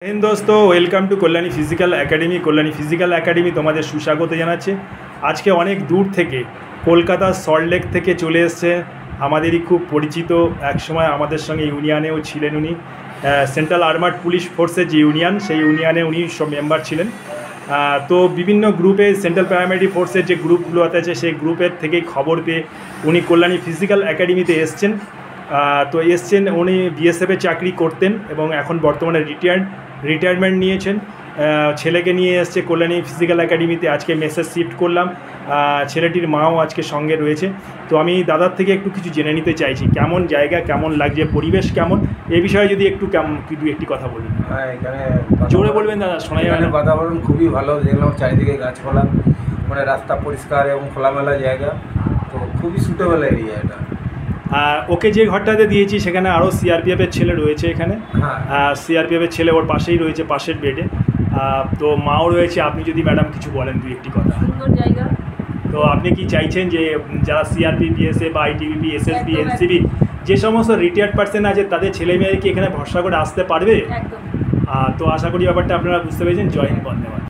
दोस्तों welcome to Kalyani physical academy. Kalyani physical academy तुम्हारे सुस्वागत जानाচ্ছে। आज के अनेक दूर থেকে কলকাতা সল্টলেক থেকে চলে এসেছে আমাদেরই খুব পরিচিত, এক সময় আমাদের সঙ্গে ইউনিয়নেও ছিলেন উনি। সেন্ট্রাল আর্মার্ড পুলিশ ফোর্সের যে ইউনিয়ন, সেই ইউনিয়নে উনি সব মেম্বার ছিলেন। তো বিভিন্ন গ্রুপে সেন্ট্রাল প্যারামিলিটারি ফোর্সের যে গ্রুপগুলো আছে সেই গ্রুপের থেকেই খবর পেয়ে উনি কল্যাণী ফিজিক্যাল একাডেমিতে এসছেন। তো এসছেন, উনি বিএসএফে চাকরি করতেন এবং এখন বর্তমানে রিটায়ারমেন্ট নিয়েছেন। ছেলেকে নিয়ে এসছে কল্যাণী ফিজিক্যাল একাডেমিতে। আজকে মেসেজ শিফট করলাম, ছেলেটির মাও আজকে সঙ্গে রয়েছে। তো আমি দাদার থেকে একটু কিছু জেনে নিতে চাইছি, কেমন জায়গা, কেমন লাগছে, পরিবেশ কেমন, এই বিষয়ে যদি একটু একটি কথা বলুন। হ্যাঁ, এখানে জোরে বলবেন দাদা, শোনা যাবে না। বাতাবরণ খুবই ভালো, দেখলাম চারিদিকে গাছপালা, মানে রাস্তা পরিষ্কার এবং খোলামেলা জায়গা, তো খুবই সুটেবল এরিয়া এটা। ওকে যে ঘরটাতে দিয়েছি সেখানে আরও সিআরপিএফের ছেলে রয়েছে এখানে। হ্যাঁ, সিআরপিএফের ছেলে ওর পাশেই রয়েছে, পাশের বেডে। তো মাও রয়েছে। আপনি যদি ম্যাডাম কিছু বলেন দুই একটি কথা। সুন্দর জায়গা। তো আপনি কি চাইছেন যে যারা সিআরপি, বিএসএফ বা আইটিবিপি, এসএসবি, এনসিবি যে সমস্ত রিটায়ার্ড পার্সন আছে তাদের ছেলে মেয়েরা কি এখানে ভরসা করে আসতে পারবে? একদম। তো আশা করি ব্যাপারটা আপনারা বুঝতে পেরেছেন। জয় হিন্দ, বন্দে মাতরম।